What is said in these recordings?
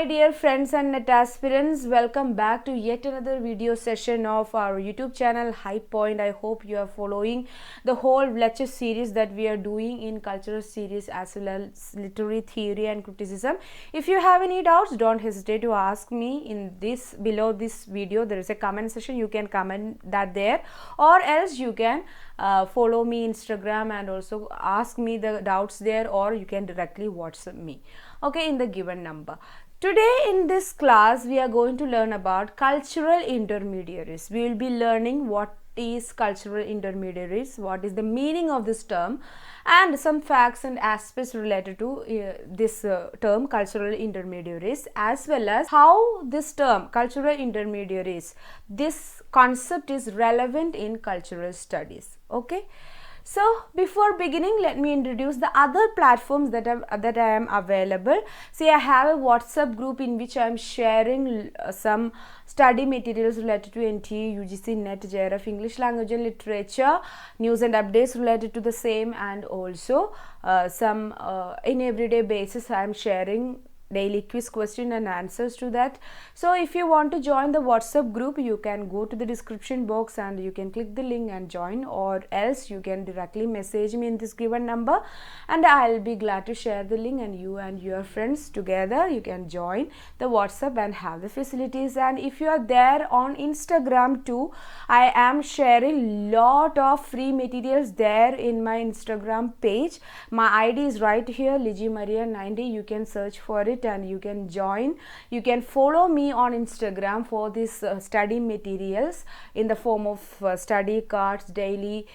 my dear friends and net aspirants, welcome back to yet another video session of our YouTube channel High Point. I hope you are following the whole lecture series that we are doing in cultural series as well as literary theory and criticism. If you have any doubts, don't hesitate to ask me in this below this video. There is a comment section, you can comment that there, or else you can follow me Instagram and also ask me the doubts there, or you can directly WhatsApp me, okay, in the given number. Today in this class we are going to learn about cultural intermediaries. We will be learning what is cultural intermediaries, what is the meaning of this term, and some facts and aspects related to this term cultural intermediaries, as well as how this term cultural intermediaries, this concept is relevant in cultural studies. Okay, so before beginning, let me introduce the other platforms that I am available. See, I have a WhatsApp group in which I am sharing some study materials related to NTA, UGC, NET, JRF, English language and literature, news and updates related to the same, and also some in everyday basis I am sharing daily quiz question and answers to that. So if you want to join the WhatsApp group, you can go to the description box and you can click the link and join, or else you can directly message me in this given number and I'll be glad to share the link, and you and your friends together you can join the WhatsApp and have the facilities. And if you are there on Instagram too, I am sharing lot of free materials there in my Instagram page. My ID is right here, Ligi Maria 90. You can search for it and you can join. You can follow me on Instagram for this study materials in the form of study cards, daily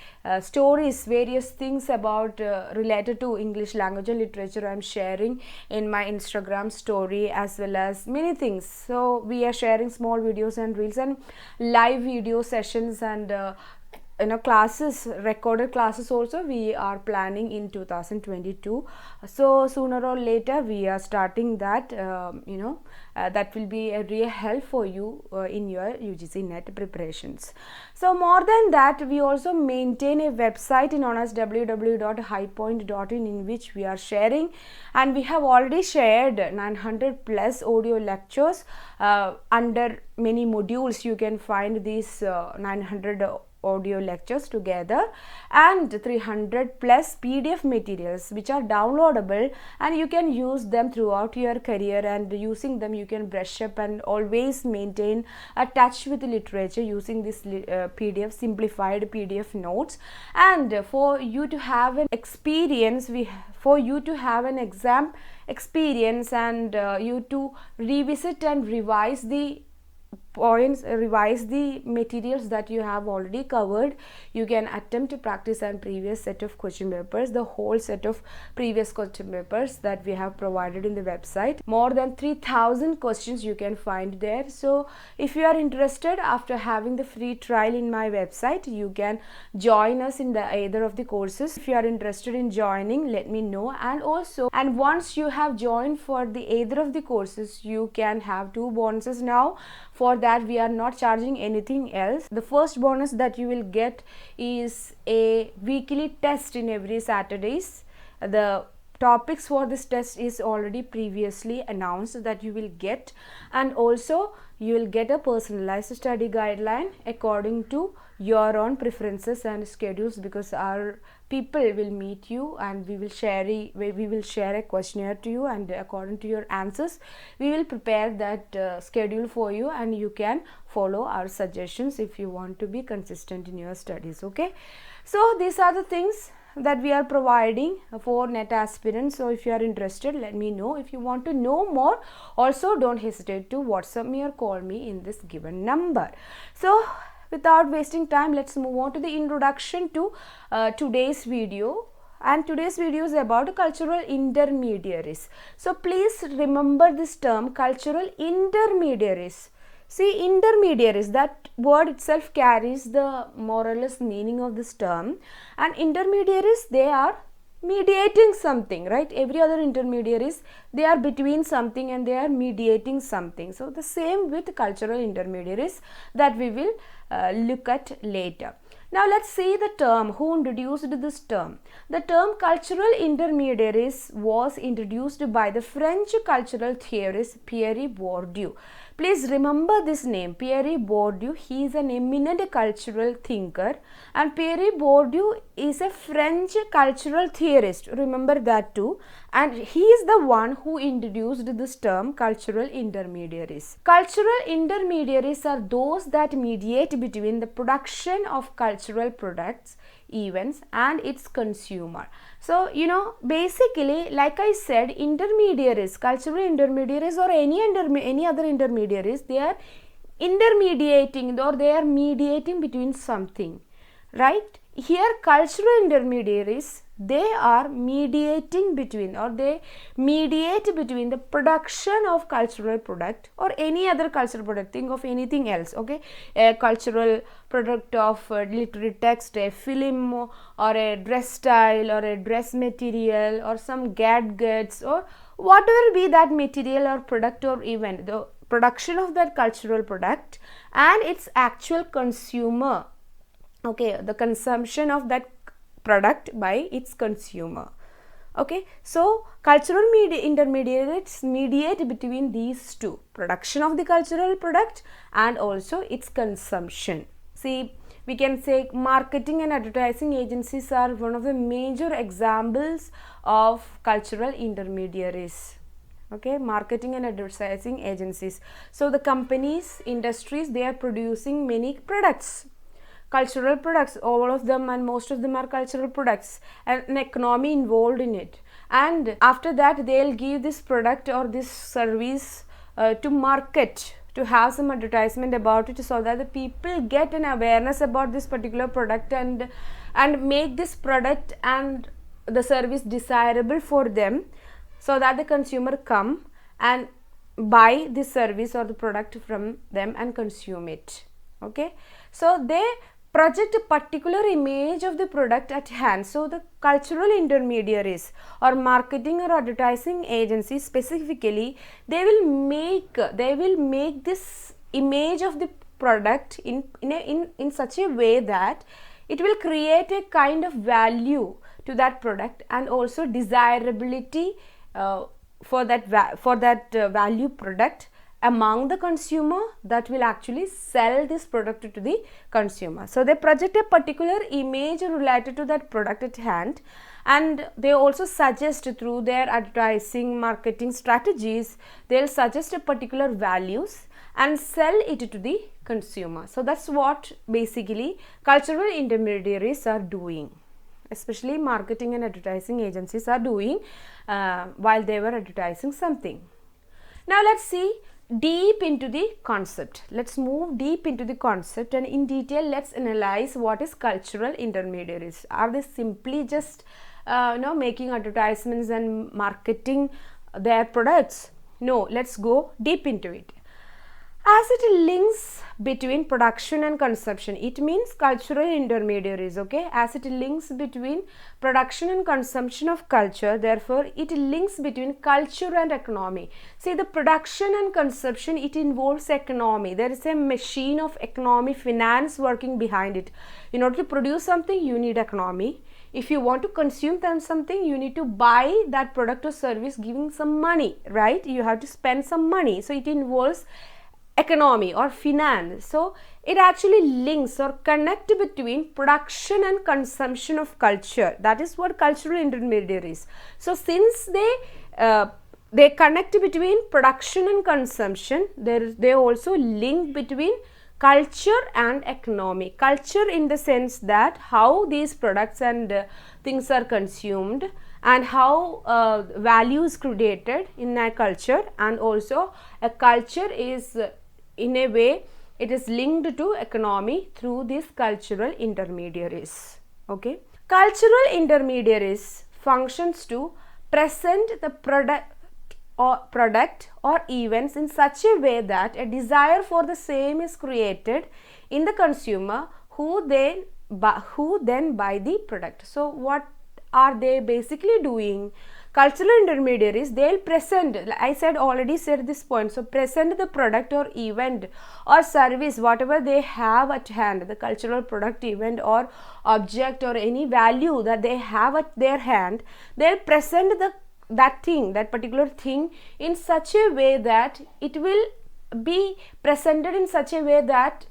stories, various things about related to English language and literature I am sharing in my Instagram story, as well as many things. So we are sharing small videos and reels and live video sessions and classes, recorded classes also we are planning in 2022. So sooner or later we are starting that. That will be a real help for you in your UGC NET preparations. So more than that, we also maintain a website known as www.highpoint.in, in which we are sharing, and we have already shared 900 plus audio lectures under many modules. You can find these 900 audio lectures together and 300 plus PDF materials which are downloadable, and you can use them throughout your career, and using them you can brush up and always maintain a touch with literature using this PDF, simplified PDF notes. And for you to have an experience, for you to have an exam experience, and you to revisit and revise the points, revise the materials that you have already covered, you can attempt to practice on previous set of question papers, the whole set of previous question papers that we have provided in the website. More than 3000 questions you can find there. So if you are interested, after having the free trial in my website, you can join us in the either of the courses. If you are interested in joining, let me know. And once you have joined for the either of the courses, you can have two bonuses now. For that, we are not charging anything else. The first bonus that you will get is a weekly test in every Saturdays. The topics for this test is already previously announced that you will get, and also you will get a personalized study guideline according to your own preferences and schedules, because our people will meet you and we will share a questionnaire to you, and according to your answers we will prepare that schedule for you, and you can follow our suggestions if you want to be consistent in your studies. Okay, so these are the things that we are providing for NET aspirants. So if you are interested, let me know. If you want to know more, also don't hesitate to WhatsApp me or call me in this given number. So without wasting time, let's move on to the introduction to today's video. And today's video is about cultural intermediaries. So please remember this term, cultural intermediaries. See, intermediaries, that word itself carries the more or less meaning of this term, and intermediaries, they are mediating something, right? Every other intermediaries, they are between something and they are mediating something. So the same with cultural intermediaries that we will look at later. Now let's see the term. Who introduced this term? The term cultural intermediaries was introduced by the French cultural theorist Pierre Bourdieu. Please remember this name, Pierre Bourdieu. He is an eminent cultural thinker, and Pierre Bourdieu is a French cultural theorist. Remember that too. And he is the one who introduced this term cultural intermediaries. Cultural intermediaries are those that mediate between the production of cultural products, events, and its consumer. So, basically, like I said, intermediaries, cultural intermediaries or any other intermediaries, they are intermediating or they are mediating between something, right? Here, cultural intermediaries, they are mediating between, or they mediate between the production of cultural product or any other cultural product. Think of anything else, okay? A cultural product of literary text, a film, or a dress style, or a dress material, or some gadgets, or whatever be that material or product or event. The production of that cultural product and its actual consumer, okay, the consumption of that product by its consumer. Okay, so cultural intermediaries mediate between these two, production of the cultural product and also its consumption. See, we can say marketing and advertising agencies are one of the major examples of cultural intermediaries. Okay, marketing and advertising agencies. So the companies, industries, they are producing many products, cultural products, all of them and most of them are cultural products, and an economy involved in it. And after that, they'll give this product or this service to market, to have some advertisement about it, so that the people get an awareness about this particular product and make this product and the service desirable for them, so that the consumer come and buy this service or the product from them and consume it. Okay, so they project a particular image of the product at hand. So the cultural intermediaries or marketing or advertising agencies specifically, they will make this image of the product in such a way that it will create a kind of value to that product and also desirability for that value product among the consumer that will actually sell this product to the consumer. So they project a particular image related to that product at hand, and they also suggest through their advertising marketing strategies, they'll suggest a particular values and sell it to the consumer. So that's what basically cultural intermediaries are doing, especially marketing and advertising agencies are doing while they were advertising something. Now let's see deep into the concept. Let's move deep into the concept, and in detail let's analyze what is cultural intermediaries. Are they simply just making advertisements and marketing their products? No, let's go deep into it. As it links between production and consumption, it means cultural intermediaries, okay? As it links between production and consumption of culture, therefore it links between culture and economy. See, the production and consumption, it involves economy. There is a machine of economy, finance working behind it. In order to produce something, you need economy. If you want to consume something, you need to buy that product or service giving some money, right? You have to spend some money. So it involves economy or finance. So it actually links or connect between production and consumption of culture. That is what cultural intermediaries. So since they connect between production and consumption, they also link between culture and economy. Culture in the sense that how these products and things are consumed, and how value is created in a culture, and also a culture is in a way it is linked to economy through these cultural intermediaries. Okay, cultural intermediaries functions to present the product or events in such a way that a desire for the same is created in the consumer, who then buy the product. So what are they basically doing? Cultural intermediaries, they'll present, I already said this point, so present the product or event or service, whatever they have at hand, the cultural product, event or object or any value that they have at their hand, they'll present that particular thing in such a way that it will be presented in such a way that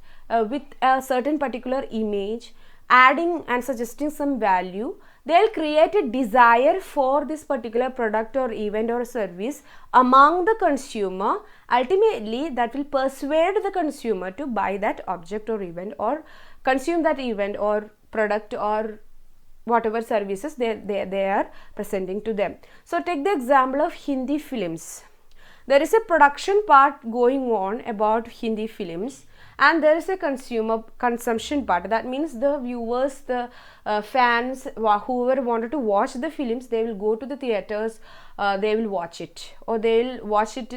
with a certain particular image, adding and suggesting some value, they'll create a desire for this particular product or event or service among the consumer. Ultimately, that will persuade the consumer to buy that object or event or consume that event or product or whatever services they are presenting to them. So take the example of Hindi films. There is a production part going on about Hindi films, and there is a consumption part. That means the viewers, the fans, whoever wanted to watch the films, they will go to the theaters, they will watch it, or they will watch it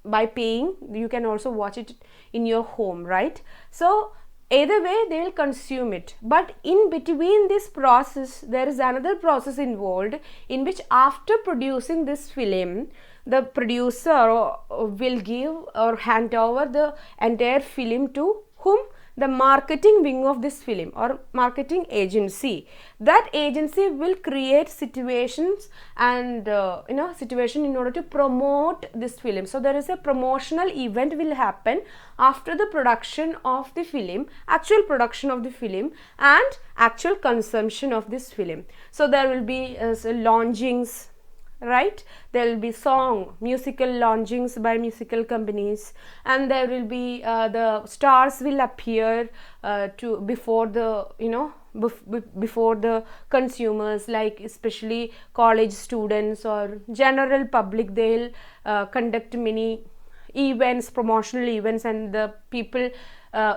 by paying. You can also watch it in your home, right? So either way they will consume it, but in between this process there is another process involved, in which after producing this film, the producer will give or hand over the entire film to whom? The marketing wing of this film or marketing agency. That agency will create situations and situation in order to promote this film. So there is a promotional event will happen after the production of the film, actual production of the film and actual consumption of this film. So there will be launchings, right? There will be musical launchings by musical companies, and there will be the stars will appear before the before the consumers, like especially college students or general public. They'll conduct many events, promotional events, and the people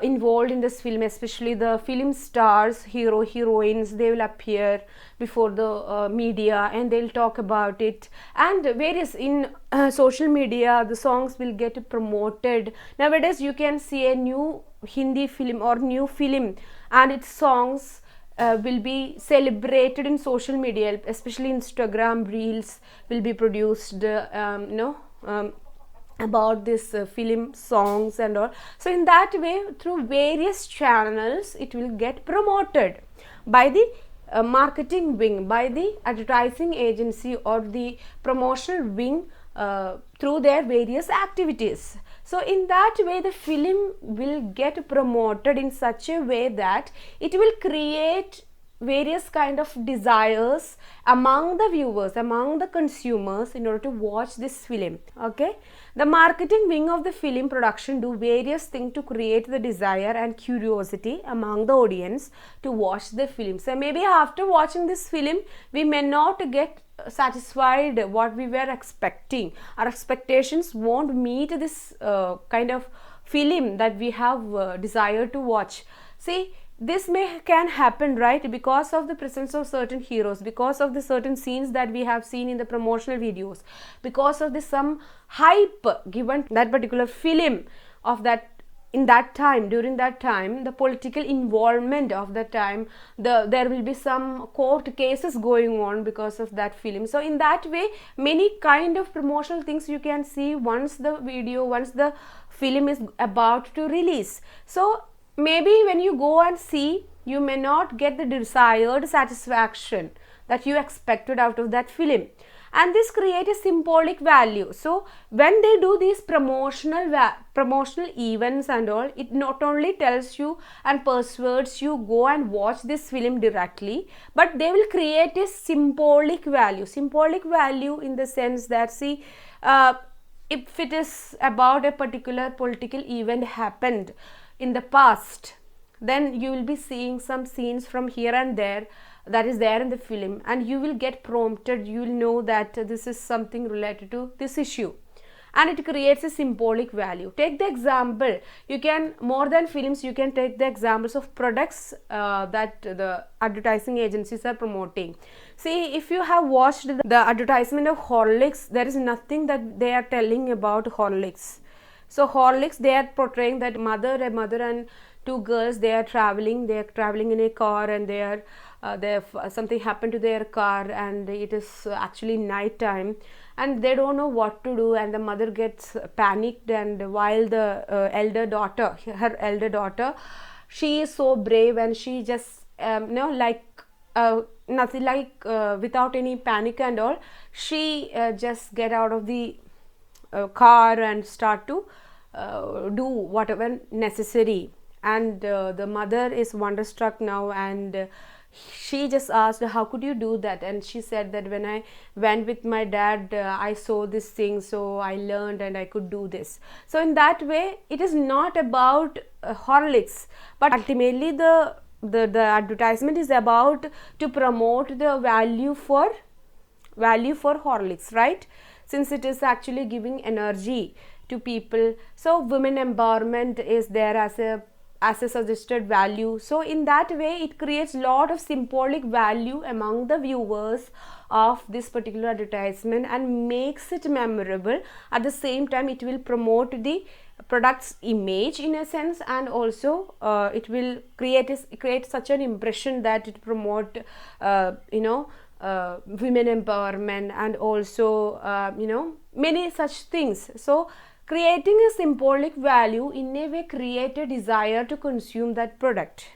involved in this film, especially the film stars, heroines, they will appear before the media and they'll talk about it, and various in social media the songs will get promoted. Nowadays you can see a new Hindi film or new film and its songs will be celebrated in social media, especially Instagram reels will be produced about this film songs and all. So in that way, through various channels, it will get promoted by the marketing wing, by the advertising agency or the promotional wing through their various activities. So in that way the film will get promoted in such a way that it will create various kind of desires among the viewers, among the consumers, in order to watch this film. Okay, the marketing wing of the film production do various things to create the desire and curiosity among the audience to watch the film. So maybe after watching this film we may not get satisfied what we were expecting. Our expectations won't meet this kind of film that we have desire to watch. See, this can happen, right, because of the presence of certain heroes, because of the certain scenes that we have seen in the promotional videos, because of the some hype given that particular film of that in that time, during that time, the political involvement of that time, there will be some court cases going on because of that film. So in that way many kind of promotional things you can see once the film is about to release. So maybe when you go and see, you may not get the desired satisfaction that you expected out of that film, and this creates a symbolic value. So when they do these promotional events and all, it not only tells you and persuades you go and watch this film directly, but they will create a symbolic value in the sense that, see, if it is about a particular political event happened in the past, then you will be seeing some scenes from here and there that is there in the film, and you will get prompted, you will know that this is something related to this issue, and it creates a symbolic value. Take the example, you can, more than films, you can take the examples of products that the advertising agencies are promoting. See, if you have watched the advertisement of Horlicks, there is nothing that they are telling about Horlicks. So Horlicks, they are portraying that a mother and two girls, they are traveling in a car, and something happened to their car, and it is actually night time, and they don't know what to do, and the mother gets panicked. And while the her elder daughter, she is so brave, and she just nothing, without any panic and all, she just get out of the car and start to do whatever necessary. And the mother is wonderstruck now, and she just asked, how could you do that? And she said that when I went with my dad, I saw this thing, so I learned and I could do this. So in that way, it is not about Horlicks, but ultimately the advertisement is about to promote the value for Horlicks, right? Since it is actually giving energy to people. So women empowerment is there as a suggested value. So in that way, it creates lot of symbolic value among the viewers of this particular advertisement and makes it memorable. At the same time, it will promote the product's image in a sense, and also it will create such an impression that it promote women empowerment, and also many such things. So creating a symbolic value in a way create a desire to consume that product.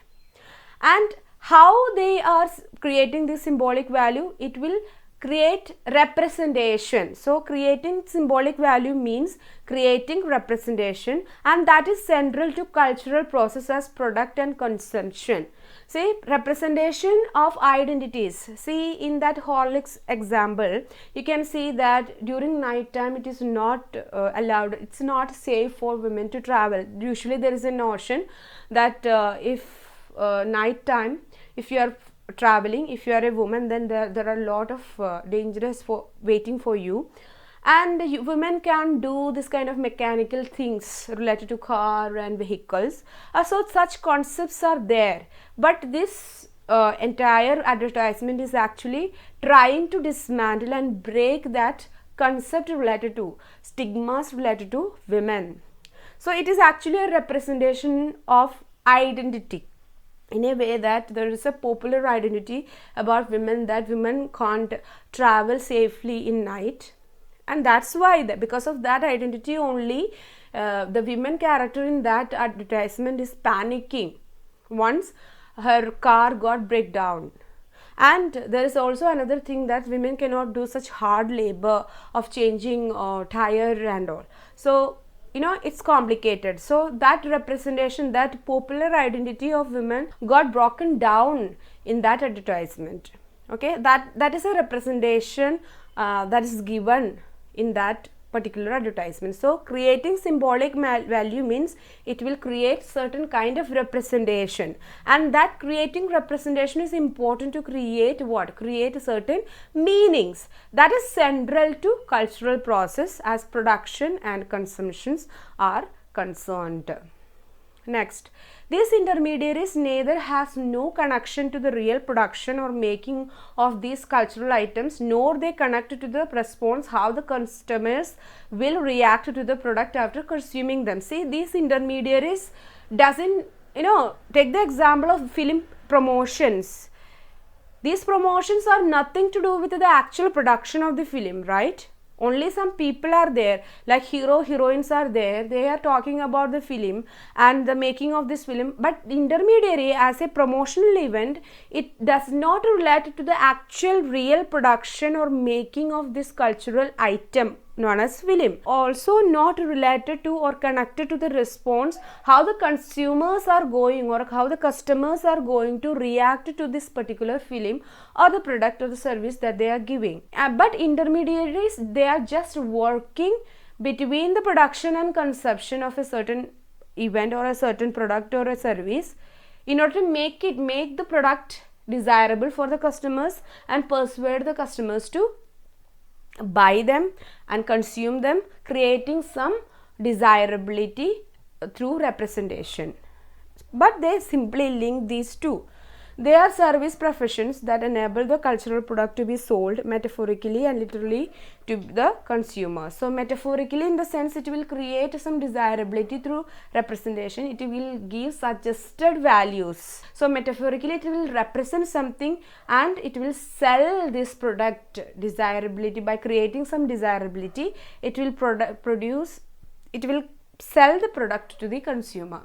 And how they are creating this symbolic value? It will create representation. So creating symbolic value means creating representation, and that is central to cultural process as product and consumption. See, representation of identities. See, in that Horlicks example, you can see that during night time it is not allowed, it's not safe for women to travel. Usually there is a notion that if night time, if you are traveling, if you are a woman, then there are a lot of dangers for waiting for you, and women can do this kind of mechanical things related to car and vehicles. So such concepts are there, but this entire advertisement is actually trying to dismantle and break that concept related to stigmas related to women. So it is actually a representation of identity, in a way that there is a popular identity about women, that women can't travel safely in night, and that's why because of that identity only, the women character in that advertisement is panicking once her car got break down. And there is also another thing, that women cannot do such hard labor of changing tire and all. So it's complicated. So that representation, that popular identity of women got broken down in that advertisement. Okay, that is a representation that is given in that particular advertisement. So creating symbolic value means it will create certain kind of representation, and that creating representation is important to create what? Create certain meanings that is central to cultural process as production and consumptions are concerned. Next, these intermediaries neither has no connection to the real production or making of these cultural items, nor they connect to the response how the customers will react to the product after consuming them. See, these intermediaries doesn't, take the example of film promotions. These promotions are nothing to do with the actual production of the film, right? Only some people are there, like heroines are there, they are talking about the film and the making of this film, but intermediary as a promotional event, it does not relate to the actual real production or making of this cultural item known as film. Also not related to or connected to the response how the consumers are going or how the customers are going to react to this particular film or the product or the service that they are giving. But intermediaries, they are just working between the production and consumption of a certain event or a certain product or a service in order to make the product desirable for the customers and persuade the customers to buy them and consume them, creating some desirability through representation. But they simply link these two. They are service professions that enable the cultural product to be sold metaphorically and literally to the consumer. So metaphorically, in the sense, it will create some desirability through representation. It will give suggested values. So metaphorically, it will represent something and it will sell this product desirability. By creating some desirability, it will sell the product to the consumer.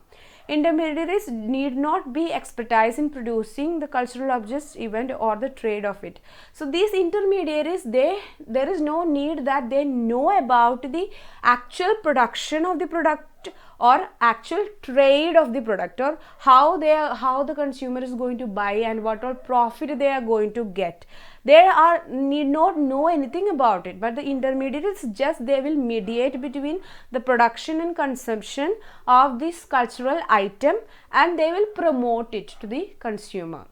Intermediaries need not be expertise in producing the cultural objects, event, or the trade of it. So these intermediaries, there is no need that they know about the actual production of the product or actual trade of the product, or how the consumer is going to buy and what all profit they are going to get. They need not know anything about it, but the intermediaries they will mediate between the production and consumption of this cultural item, and they will promote it to the consumer.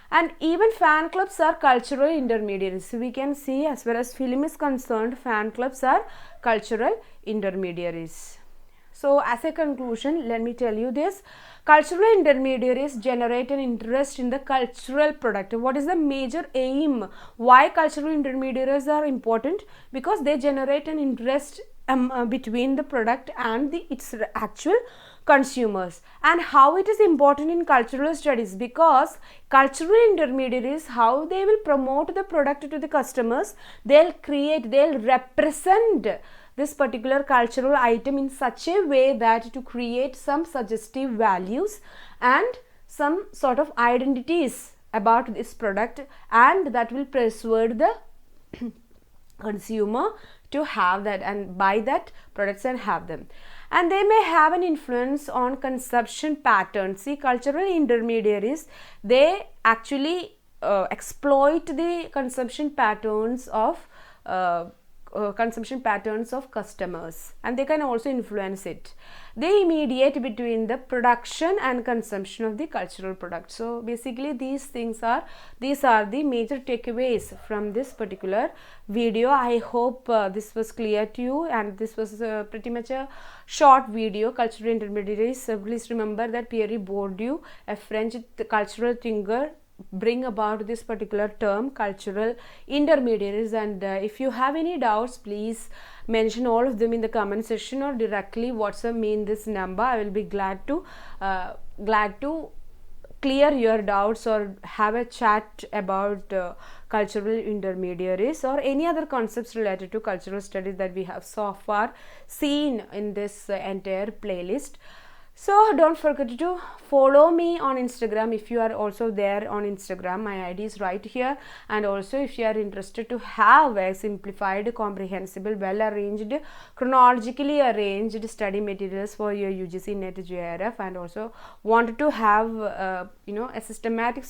And even fan clubs are cultural intermediaries. We can see, as far as film is concerned, fan clubs are cultural intermediaries. So as a conclusion, let me tell you this: cultural intermediaries generate an interest in the cultural product. What is the major aim? Why cultural intermediaries are important? Because they generate an interest between the product and its actual consumers. And how it is important in cultural studies? Because cultural intermediaries, how they will promote the product to the customers, they'll represent this particular cultural item in such a way that to create some suggestive values and some sort of identities about this product, and that will persuade the consumer to have that and buy that products and have them. And they may have an influence on consumption patterns. See, cultural intermediaries, they actually exploit the consumption patterns of customers, and they can also influence it. They mediate between the production and consumption of the cultural product. So basically these are the major takeaways from this particular video. I hope this was clear to you, and this was pretty much a short video. Cultural intermediaries, please remember that Pierre Bourdieu, a French cultural thinker, bring about this particular term cultural intermediaries. And if you have any doubts, please mention all of them in the comment section or directly WhatsApp me in this number. I will be glad to clear your doubts or have a chat about cultural intermediaries or any other concepts related to cultural studies that we have so far seen in this entire playlist. So don't forget to follow me on Instagram if you are also there on Instagram. My ID is right here. And also, if you are interested to have a simplified, comprehensible, well arranged, chronologically arranged study materials for your UGC NET JRF, and also wanted to have a systematic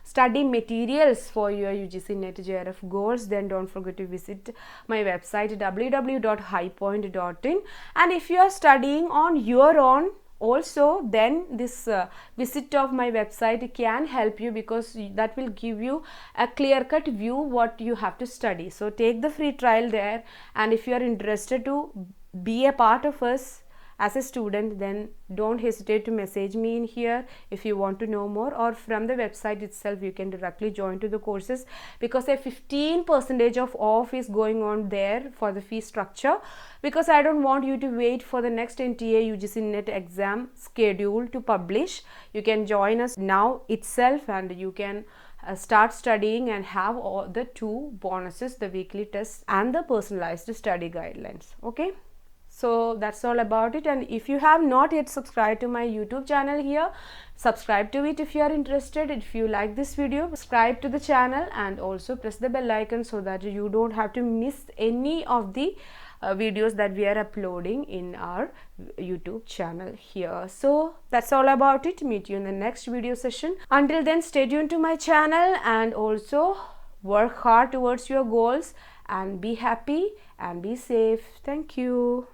study materials for your UGC NET JRF goals, then don't forget to visit my website www.highpoint.in. and if you are studying on your own also, then this visit of my website can help you, because that will give you a clear-cut view what you have to study. So take the free trial there, and if you are interested to be a part of us as a student, then don't hesitate to message me in here if you want to know more, or from the website itself you can directly join to the courses, because a 15% of off is going on there for the fee structure, because I don't want you to wait for the next NTA UGC NET exam schedule to publish. You can join us now itself, and you can start studying and have all the 2 bonuses, the weekly tests and the personalized study guidelines. Okay, so that's all about it. And if you have not yet subscribed to my YouTube channel here, subscribe to it if you are interested. If you like this video, subscribe to the channel and also press the bell icon so that you don't have to miss any of the videos that we are uploading in our YouTube channel here. So that's all about it. Meet you in the next video session. Until then, stay tuned to my channel and also work hard towards your goals, and be happy and be safe. Thank you.